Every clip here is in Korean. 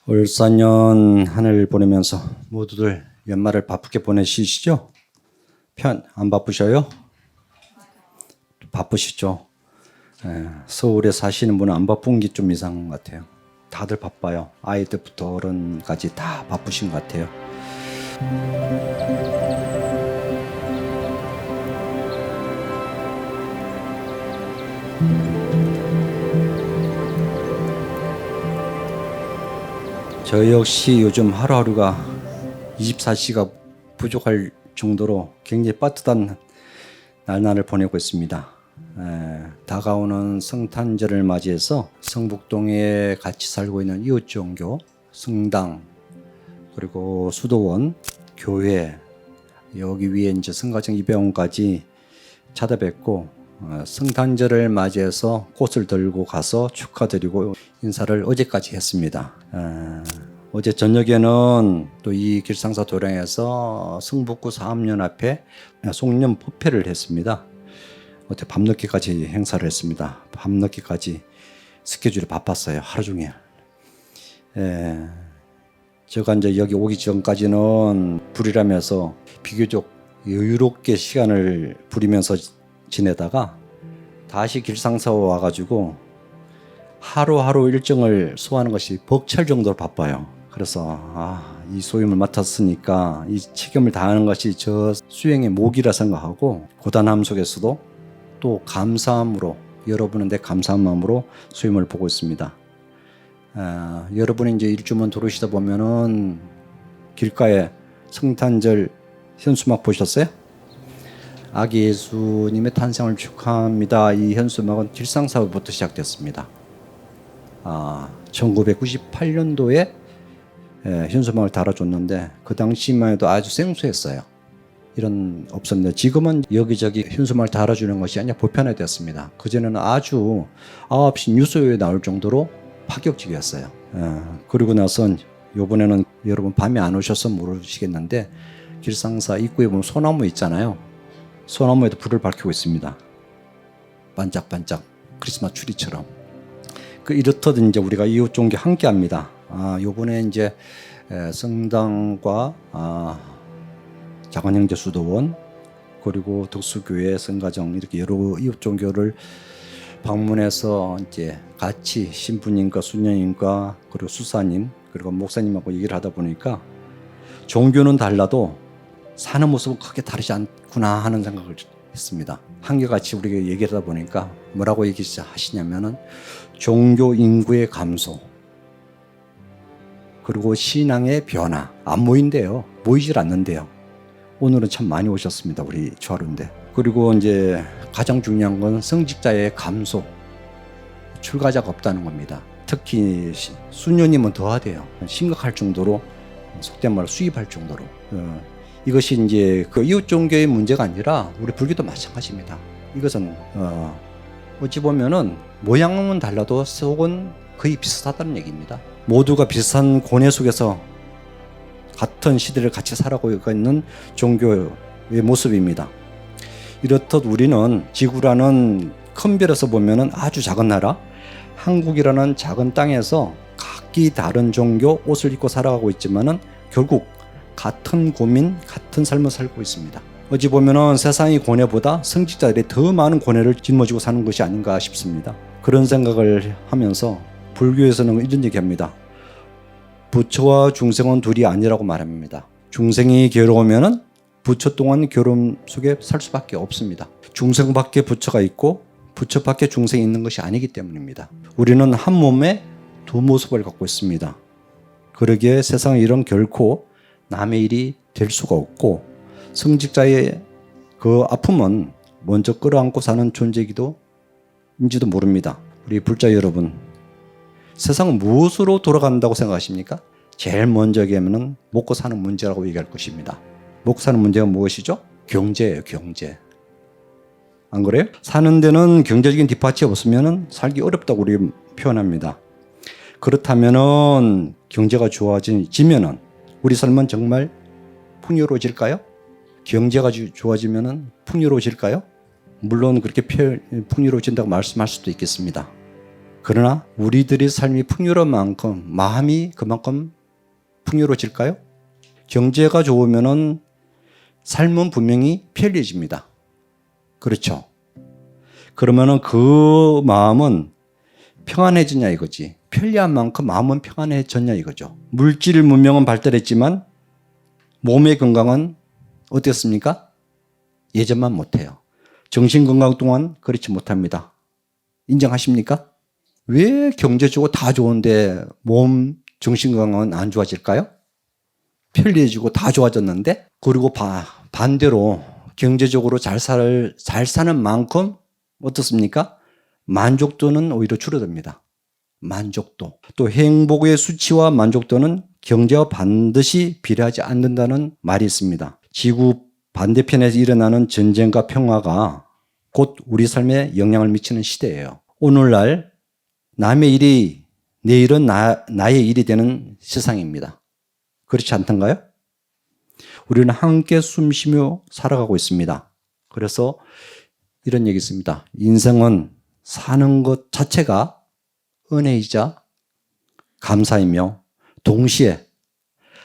을사년 한 해를 보내면서 모두들 연말을 바쁘게 보내시죠? 안 바쁘셔요? 바쁘시죠? 서울에 사시는 분은 안 바쁜 게 좀 이상한 것 같아요. 다들 바빠요. 아이들부터 어른까지 다 바쁘신 것 같아요. 저 역시 요즘 하루하루가 24시가 부족할 정도로 굉장히 빠듯한 날날을 보내고 있습니다. 다가오는 성탄절을 맞이해서 성북동에 같이 살고 있는 이웃종교, 성당, 그리고 수도원, 교회, 여기 위에 이제 성가정 200원까지 찾아뵙고 성탄절을 맞이해서 꽃을 들고 가서 축하드리고 인사를 어제까지 했습니다. 어제 저녁에는 또 이 길상사 도량에서 성북구 사업연합회 송년 법회를 했습니다. 어제 밤늦게까지 행사를 했습니다. 밤늦게까지 스케줄이 바빴어요. 하루 종일. 제가 이제 여기 오기 전까지는 불이라면서 비교적 여유롭게 시간을 부리면서 지내다가 다시 길상사 와가지고 하루하루 일정을 소화하는 것이 벅찰 정도로 바빠요. 그래서 이 소임을 맡았으니까 이 책임을 다하는 것이 저 수행의 목이라 생각하고 고단함 속에서도 또 감사함으로 여러분한테 감사한 마음으로 수임을 보고 있습니다. 여러분이 이제 일주만 들어오시다 보면은 길가에 성탄절 현수막 보셨어요? 아기 예수님의 탄생을 축하합니다. 이 현수막은 길상사부터 시작됐습니다. 1998년도에 현수막을 달아줬는데 그 당시만 해도 아주 생소했어요. 이런 없었는데 지금은 여기저기 현수막을 달아주는 것이 아니라 보편화되었습니다. 그전에는 아주 9시 뉴스에 나올 정도로 파격적이었어요. 그리고 나선 이번에는 여러분 밤에 안 오셔서 모르시겠는데 길상사 입구에 보면 소나무 있잖아요. 소나무에도 불을 밝히고 있습니다. 반짝반짝 크리스마스 추리처럼. 이렇듯 이제 우리가 이웃 종교 함께 합니다. 요번에 이제 성당과 작은 형제 수도원 그리고 덕수교회 성가정 이렇게 여러 이웃 종교를 방문해서 이제 같이 신부님과 수녀님과 그리고 수사님 그리고 목사님하고 얘기를 하다 보니까 종교는 달라도 사는 모습은 크게 다르지 않구나 하는 생각을 했습니다. 한결같이 우리가 얘기를 하다 보니까 뭐라고 얘기하시냐면은 종교 인구의 감소 그리고 신앙의 변화 안 모인대요. 모이질 않는데요. 오늘은 참 많이 오셨습니다. 우리 주하루인데. 그리고 이제 가장 중요한 건 성직자의 감소 출가자가 없다는 겁니다. 특히 수녀님은 더하대요. 심각할 정도로 속된 말로 수입할 정도로 이것이 이제 그 이웃 종교의 문제가 아니라 우리 불교도 마찬가지입니다. 이것은 어찌 보면은 모양은 달라도 속은 거의 비슷하다는 얘기입니다. 모두가 비슷한 고뇌 속에서 같은 시대를 같이 살아가고 있는 종교의 모습입니다. 이렇듯 우리는 지구라는 큰 별에서 보면은 아주 작은 나라, 한국이라는 작은 땅에서 각기 다른 종교 옷을 입고 살아가고 있지만은 결국 같은 고민, 같은 삶을 살고 있습니다. 어찌 보면은 세상의 고뇌보다 성직자들이 더 많은 고뇌를 짊어지고 사는 것이 아닌가 싶습니다. 그런 생각을 하면서 불교에서는 이런 얘기합니다. 부처와 중생은 둘이 아니라고 말합니다. 중생이 괴로우면은 부처 동안 괴로움 속에 살 수밖에 없습니다. 중생밖에 부처가 있고 부처밖에 중생이 있는 것이 아니기 때문입니다. 우리는 한 몸에 두 모습을 갖고 있습니다. 그러기에 세상의 일은 결코 남의 일이 될 수가 없고 성직자의 그 아픔은 먼저 끌어안고 사는 존재이기도 인지도 모릅니다. 우리 불자 여러분, 세상은 무엇으로 돌아간다고 생각하십니까? 제일 먼저 얘기하면 먹고 사는 문제라고 얘기할 것입니다. 먹고 사는 문제가 무엇이죠? 경제예요, 경제. 안 그래요? 사는 데는 경제적인 뒷받침이 없으면 살기 어렵다고 우리 표현합니다. 그렇다면 경제가 좋아지면은 우리 삶은 정말 풍요로워질까요? 경제가 좋아지면 풍요로워질까요? 물론 그렇게 풍요로워진다고 말씀할 수도 있겠습니다. 그러나 우리들의 삶이 풍요로운 만큼 마음이 그만큼 풍요로워질까요? 경제가 좋으면은 삶은 분명히 편리해집니다. 그렇죠? 그러면은 그 마음은 평안해지냐 이거지. 편리한 만큼 마음은 평안해졌냐 이거죠. 물질 문명은 발달했지만 몸의 건강은 어땠습니까? 예전만 못해요. 정신 건강 또한 그렇지 못합니다. 인정하십니까? 왜 경제적으로 다 좋은데 몸, 정신 건강은 안 좋아질까요? 편리해지고 다 좋아졌는데, 그리고 반대로 경제적으로 잘 사는 만큼 어떻습니까? 만족도는 오히려 줄어듭니다. 만족도. 또 행복의 수치와 만족도는 경제와 반드시 비례하지 않는다는 말이 있습니다. 지구 반대편에서 일어나는 전쟁과 평화가 곧 우리 삶에 영향을 미치는 시대예요. 오늘날 남의 일이 내일은 나의 일이 되는 세상입니다. 그렇지 않던가요? 우리는 함께 숨쉬며 살아가고 있습니다. 그래서 이런 얘기 있습니다. 인생은 사는 것 자체가 은혜이자 감사이며 동시에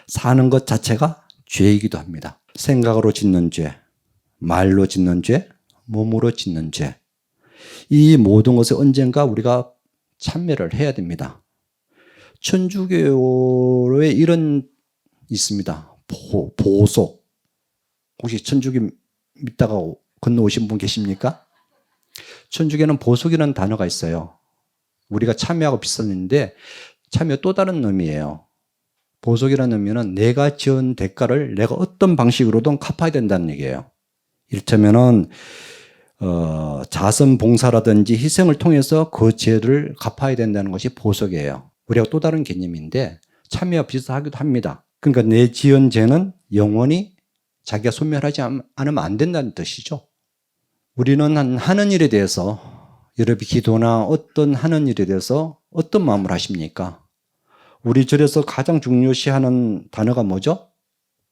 사는 것 자체가 죄이기도 합니다. 생각으로 짓는 죄, 말로 짓는 죄, 몸으로 짓는 죄. 이 모든 것에 언젠가 우리가 참여를 해야 됩니다. 천주교에 이런 있습니다. 보속. 혹시 천주교 믿다가 건너오신 분 계십니까? 천주교는 보속이라는 단어가 있어요. 우리가 참여하고 비슷한데 참여 또 다른 의미예요. 보속이라는 의미는 내가 지은 대가를 내가 어떤 방식으로든 갚아야 된다는 얘기예요. 이를테면은 자선봉사라든지 희생을 통해서 그 죄를 갚아야 된다는 것이 보속이에요. 우리가 또 다른 개념인데 참여와 비슷하기도 합니다. 그러니까 내 지은 죄는 영원히 자기가 소멸하지 않으면 안 된다는 뜻이죠. 우리는 하는 일에 대해서, 여러분이 기도나 어떤 하는 일에 대해서 어떤 마음을 하십니까? 우리 절에서 가장 중요시하는 단어가 뭐죠?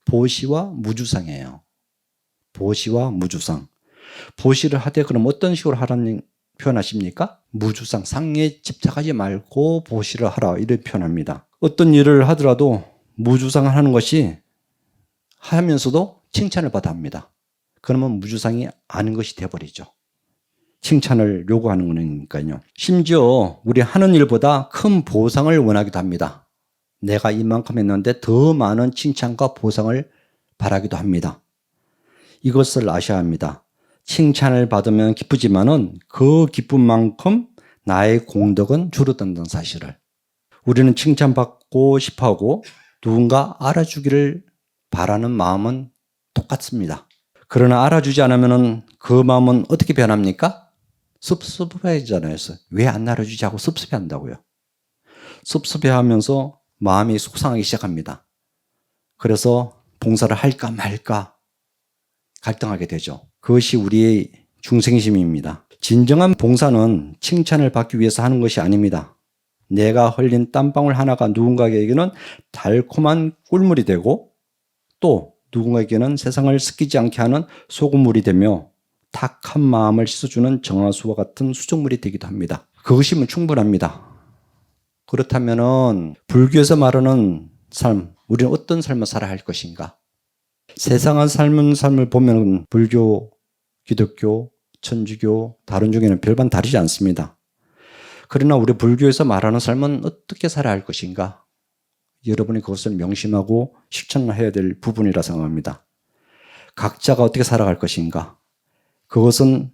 보시와 무주상이에요. 보시와 무주상. 보시를 하되 그럼 어떤 식으로 하라는 표현하십니까? 무주상, 상에 집착하지 말고 보시를 하라, 이렇게 표현합니다. 어떤 일을 하더라도 무주상을 하는 것이 하면서도 칭찬을 받아야 합니다. 그러면 무주상이 아닌 것이 되어버리죠. 칭찬을 요구하는 거니까요. 심지어 우리 하는 일보다 큰 보상을 원하기도 합니다. 내가 이만큼 했는데 더 많은 칭찬과 보상을 바라기도 합니다. 이것을 아셔야 합니다. 칭찬을 받으면 기쁘지만은 그 기쁨만큼 나의 공덕은 줄어든다는 사실을. 우리는 칭찬받고 싶어하고 누군가 알아주기를 바라는 마음은 똑같습니다. 그러나 알아주지 않으면 그 마음은 어떻게 변합니까? 섭섭해지잖아요. 왜 안 알아주지 하고 섭섭해한다고요. 섭섭해하면서 마음이 속상하기 시작합니다. 그래서 봉사를 할까 말까 갈등하게 되죠. 그것이 우리의 중생심입니다. 진정한 봉사는 칭찬을 받기 위해서 하는 것이 아닙니다. 내가 흘린 땀방울 하나가 누군가에게는 달콤한 꿀물이 되고 또 누군가에게는 세상을 습기지 않게 하는 소금물이 되며 탁한 마음을 씻어주는 정화수와 같은 수정물이 되기도 합니다. 그것이면 충분합니다. 그렇다면 불교에서 말하는 삶, 우리는 어떤 삶을 살아야 할 것인가? 세상을 삶은 삶을 보면 불교, 기독교, 천주교, 다른 종교는 별반 다르지 않습니다. 그러나 우리 불교에서 말하는 삶은 어떻게 살아야 할 것인가? 여러분이 그것을 명심하고 실천해야 될 부분이라 생각합니다. 각자가 어떻게 살아갈 것인가? 그것은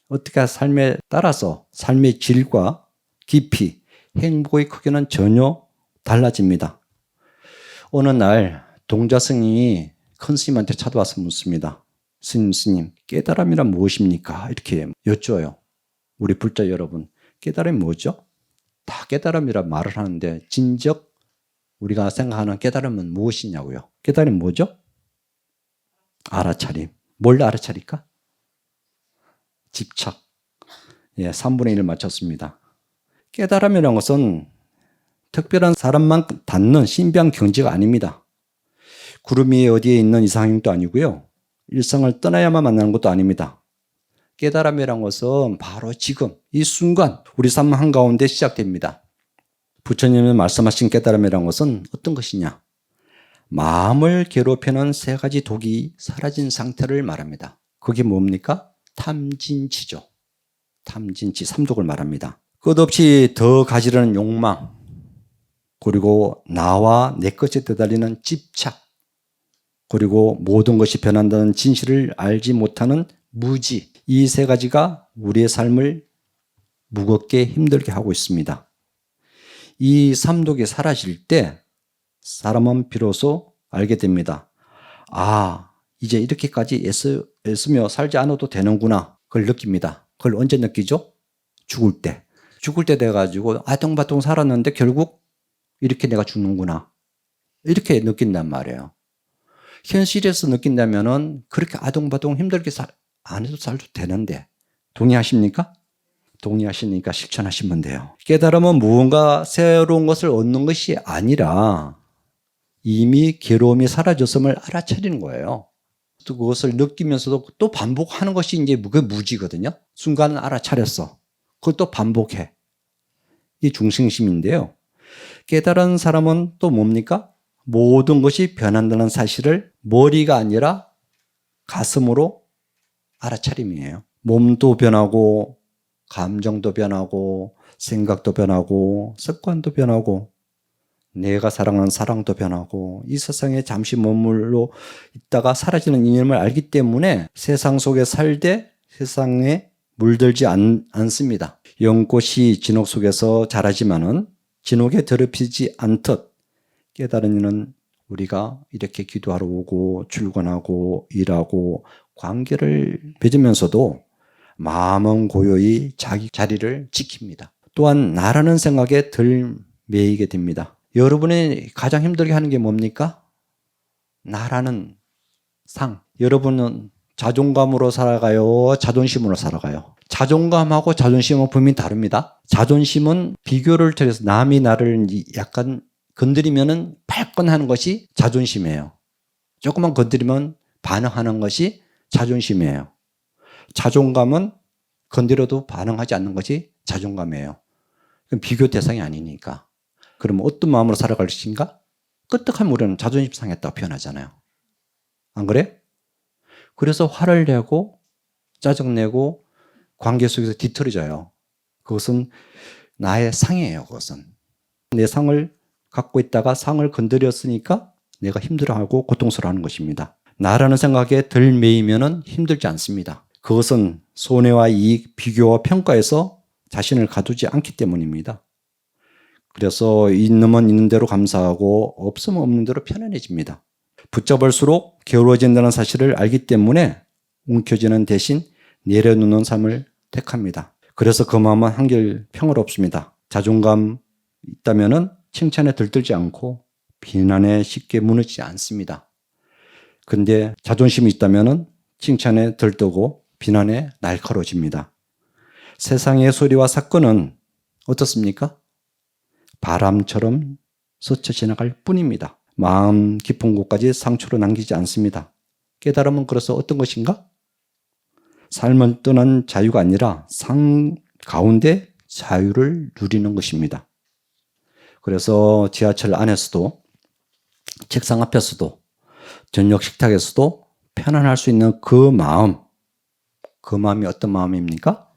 어떻게 삶에 따라서 삶의 질과 깊이, 행복의 크기는 전혀 달라집니다. 어느 날 동자 스님이 큰 스님한테 찾아와서 묻습니다. 스님, 깨달음이란 무엇입니까? 이렇게 여쭤요. 우리 불자 여러분, 깨달음이 뭐죠? 다 깨달음이란 말을 하는데 진적 우리가 생각하는 깨달음은 무엇이냐고요? 깨달음이 뭐죠? 알아차림. 뭘 알아차릴까? 집착. 3분의 1을 맞췄습니다. 깨달음이라는 것은 특별한 사람만 닿는 신비한 경지가 아닙니다. 구름 위에 어디에 있는 이상형도 아니고요. 일상을 떠나야만 만나는 것도 아닙니다. 깨달음이란 것은 바로 지금 이 순간 우리 삶 한가운데 시작됩니다. 부처님이 말씀하신 깨달음이란 것은 어떤 것이냐? 마음을 괴롭히는 세 가지 독이 사라진 상태를 말합니다. 그게 뭡니까? 탐진치죠. 탐진치, 삼독을 말합니다. 끝없이 더 가지려는 욕망, 그리고 나와 내 것에 되달리는 집착, 그리고 모든 것이 변한다는 진실을 알지 못하는 무지, 이 세 가지가 우리의 삶을 무겁게 힘들게 하고 있습니다. 이 삼독이 사라질 때 사람은 비로소 알게 됩니다. 아, 이제 이렇게까지 애쓰며 살지 않아도 되는구나. 그걸 느낍니다. 그걸 언제 느끼죠? 죽을 때. 죽을 때 돼가지고 아동바동 살았는데 결국 이렇게 내가 죽는구나. 이렇게 느낀단 말이에요. 현실에서 느낀다면은 그렇게 아동바동 힘들게 안 해도 살도 되는데. 동의하십니까? 동의하시니까 실천하시면 돼요. 깨달음은 무언가 새로운 것을 얻는 것이 아니라 이미 괴로움이 사라졌음을 알아차리는 거예요. 또 그것을 느끼면서도 또 반복하는 것이 이제 그 무지거든요. 순간은 알아차렸어. 그것도 반복해. 이 중생심인데요. 깨달은 사람은 또 뭡니까? 모든 것이 변한다는 사실을 머리가 아니라 가슴으로 알아차림이에요. 몸도 변하고 감정도 변하고 생각도 변하고 습관도 변하고 내가 사랑하는 사랑도 변하고 이 세상에 잠시 머물러 있다가 사라지는 이념을 알기 때문에 세상 속에 살되 세상에 물들지 않습니다. 연꽃이 진옥 속에서 자라지만은 진옥에 더럽히지 않듯 깨달은 이는 우리가 이렇게 기도하러 오고 출근하고 일하고 관계를 맺으면서도 마음은 고요히 자기 자리를 지킵니다. 또한 나라는 생각에 덜 매이게 됩니다. 여러분이 가장 힘들게 하는 게 뭡니까? 나라는 상. 여러분은 자존감으로 살아가요? 자존심으로 살아가요? 자존감하고 자존심은 분명히 다릅니다. 자존심은 비교를 통해서 남이 나를 약간 건드리면은 발끈하는 것이 자존심이에요. 조금만 건드리면 반응하는 것이 자존심이에요. 자존감은 건드려도 반응하지 않는 것이 자존감이에요. 그럼 비교 대상이 아니니까. 그러면 어떤 마음으로 살아갈 것인가? 끄떡하면 우리는 자존심 상했다고 표현하잖아요. 안 그래? 그래서 화를 내고 짜증내고 관계 속에서 뒤틀어져요. 그것은 나의 상이에요. 그것은. 내 상을 갖고 있다가 상을 건드렸으니까 내가 힘들어하고 고통스러워하는 것입니다. 나라는 생각에 덜 매이면 힘들지 않습니다. 그것은 손해와 이익, 비교와 평가에서 자신을 가두지 않기 때문입니다. 그래서 있으면 있는 대로 감사하고 없으면 없는 대로 편안해집니다. 붙잡을수록 게으러진다는 사실을 알기 때문에 움켜쥐는 대신 내려놓는 삶을 택합니다. 그래서 그 마음은 한결 평화롭습니다. 자존감 있다면은 칭찬에 들들지 않고 비난에 쉽게 무너지지 않습니다. 근데 자존심이 있다면은 칭찬에 들뜨고 비난에 날카로워집니다. 세상의 소리와 사건은 어떻습니까? 바람처럼 스쳐 지나갈 뿐입니다. 마음 깊은 곳까지 상처로 남기지 않습니다. 깨달음은 그래서 어떤 것인가? 삶을 떠난 자유가 아니라 상 가운데 자유를 누리는 것입니다. 그래서 지하철 안에서도 책상 앞에서도 저녁 식탁에서도 편안할 수 있는 그 마음이 어떤 마음입니까?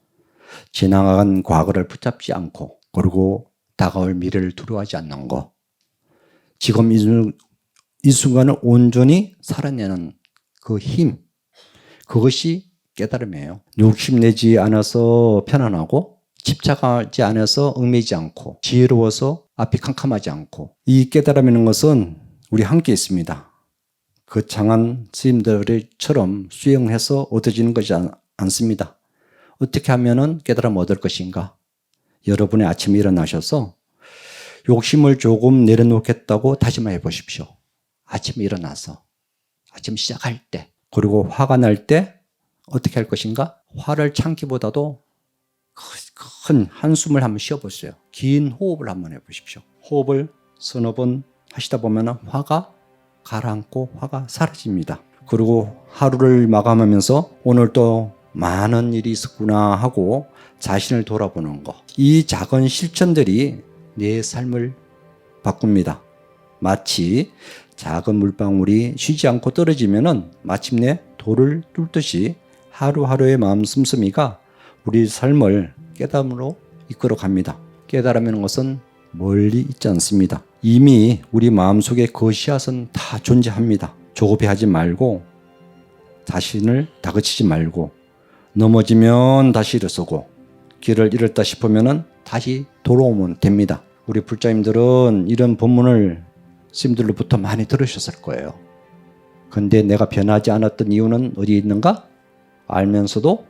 지나간 과거를 붙잡지 않고 그리고 다가올 미래를 두려워하지 않는 것. 지금 이 순간을 온전히 살아내는 그 힘, 그것이 깨달음이에요. 욕심내지 않아서 편안하고 집착하지 않아서 얽매이지 않고 지혜로워서 앞이 캄캄하지 않고 이 깨달음이라는 것은 우리 함께 있습니다. 그 장한 스님들처럼 수행해서 얻어지는 것이 않습니다. 어떻게 하면 깨달음을 얻을 것인가? 여러분의 아침에 일어나셔서 욕심을 조금 내려놓겠다고 다짐해 보십시오. 아침에 일어나서 아침 시작할 때 그리고 화가 날 때 어떻게 할 것인가? 화를 참기보다도 큰 한숨을 한번 쉬어보세요. 긴 호흡을 한번 해보십시오. 호흡을 서너 번 하시다 보면 화가 가라앉고 화가 사라집니다. 그리고 하루를 마감하면서 오늘 또 많은 일이 있었구나 하고 자신을 돌아보는 것. 이 작은 실천들이 내 삶을 바꿉니다. 마치 작은 물방울이 쉬지 않고 떨어지면은 마침내 돌을 뚫듯이 하루하루의 마음 씀씀이가 우리 삶을 깨달음으로 이끌어 갑니다. 깨달음이라는 것은 멀리 있지 않습니다. 이미 우리 마음속에 그 씨앗은 다 존재합니다. 조급해하지 말고 자신을 다그치지 말고 넘어지면 다시 일어서고 길을 잃었다 싶으면 다시 돌아오면 됩니다. 우리 불자님들은 이런 본문을 스님들로부터 많이 들으셨을 거예요. 근데 내가 변하지 않았던 이유는 어디에 있는가? 알면서도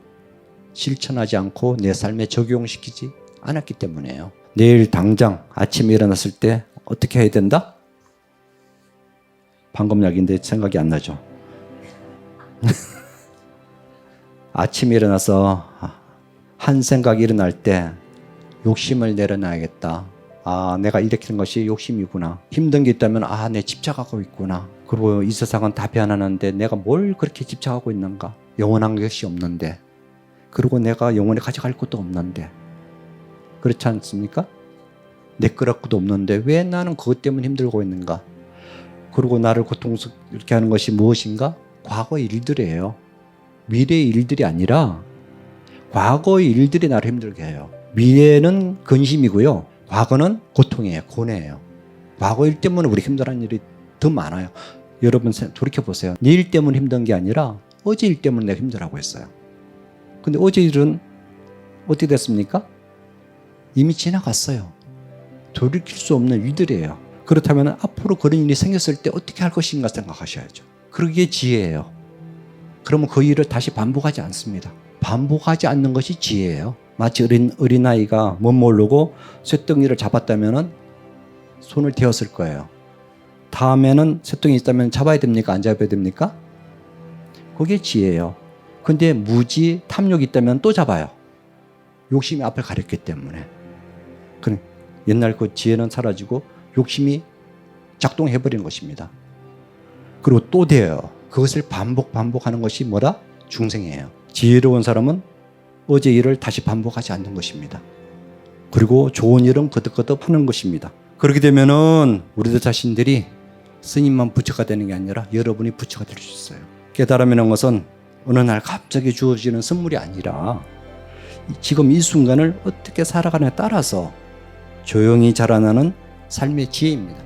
실천하지 않고 내 삶에 적용시키지 않았기 때문이에요. 내일 당장 아침에 일어났을 때 어떻게 해야 된다? 방금 이야기인데 생각이 안 나죠. 아침에 일어나서 한 생각이 일어날 때 욕심을 내려놔야겠다. 내가 일으키는 것이 욕심이구나. 힘든 게 있다면 내 집착하고 있구나. 그리고 이 세상은 다 변하는데 내가 뭘 그렇게 집착하고 있는가? 영원한 것이 없는데. 그리고 내가 영원히 가져갈 것도 없는데. 그렇지 않습니까? 내 거라고도 없는데 왜 나는 그것 때문에 힘들고 있는가? 그리고 나를 고통스럽게 하는 것이 무엇인가? 과거의 일들이에요. 미래의 일들이 아니라 과거의 일들이 나를 힘들게 해요. 미래는 근심이고요. 과거는 고통이에요. 고뇌예요. 과거 일 때문에 우리 힘들어하는 일이 더 많아요. 여러분 돌이켜보세요. 내일 때문에 힘든 게 아니라 어제 일 때문에 내가 힘들어하고 있어요. 근데 어제 일은 어떻게 됐습니까? 이미 지나갔어요. 돌이킬 수 없는 일들이에요. 그렇다면 앞으로 그런 일이 생겼을 때 어떻게 할 것인가 생각하셔야죠. 그게 지혜예요. 그러면 그 일을 다시 반복하지 않습니다. 반복하지 않는 것이 지혜예요. 마치 어린아이가 못 모르고 쇳덩이를 잡았다면 손을 대었을 거예요. 다음에는 쇳덩이 있다면 잡아야 됩니까? 안 잡아야 됩니까? 그게 지혜예요. 근데 무지 탐욕이 있다면 또 잡아요. 욕심이 앞을 가렸기 때문에. 옛날 그 지혜는 사라지고 욕심이 작동해버리는 것입니다. 그리고 또 돼요. 그것을 반복하는 것이 뭐다? 중생이에요. 지혜로운 사람은 어제 일을 다시 반복하지 않는 것입니다. 그리고 좋은 일은 거듭거듭 하는 것입니다. 그렇게 되면은 우리들 자신들이 스님만 부처가 되는 게 아니라 여러분이 부처가 될 수 있어요. 깨달음이라는 것은 어느 날 갑자기 주어지는 선물이 아니라 지금 이 순간을 어떻게 살아가냐에 따라서 조용히 자라나는 삶의 지혜입니다.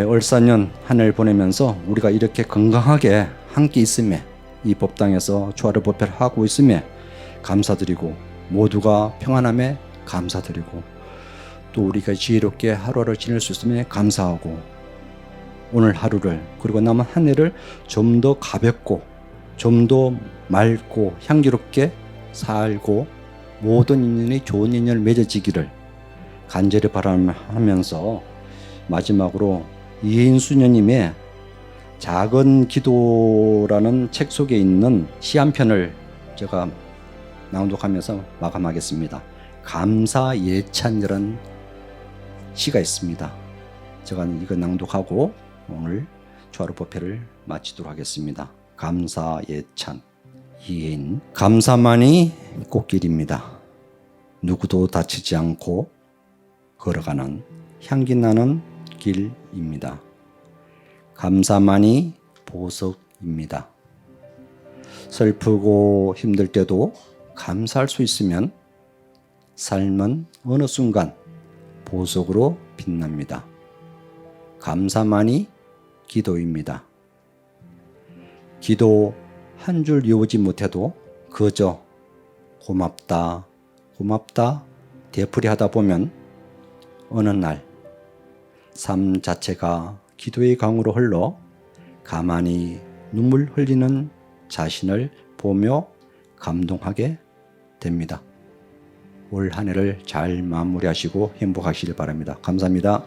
올사년 한 해를 보내면서 우리가 이렇게 건강하게 함께 있음에 이 법당에서 조화를 법회를 하고 있음에 감사드리고 모두가 평안함에 감사드리고 또 우리가 지혜롭게 하루하루 지낼 수 있음에 감사하고 오늘 하루를 그리고 남은 한 해를 좀 더 가볍고 좀 더 맑고 향기롭게 살고 모든 인연이 좋은 인연을 맺어지기를 간절히 바라면서 마지막으로 이인수녀님의 작은 기도라는 책 속에 있는 시 한 편을 제가 낭독하면서 마감하겠습니다. 감사예찬이라는 시가 있습니다. 제가 이거 낭독하고 오늘 조화로 법회를 마치도록 하겠습니다. 감사예찬 이인 감사만이 꽃길입니다. 누구도 다치지 않고 걸어가는 향기 나는 길입니다. 감사만이 보석입니다. 슬프고 힘들 때도 감사할 수 있으면 삶은 어느 순간 보석으로 빛납니다. 감사만이 기도입니다. 기도 한 줄 이어오지 못해도 그저 고맙다 고맙다 되풀이하다 보면 어느 날 삶 자체가 기도의 강으로 흘러 가만히 눈물 흘리는 자신을 보며 감동하게 됩니다. 올 한 해를 잘 마무리하시고 행복하시길 바랍니다. 감사합니다.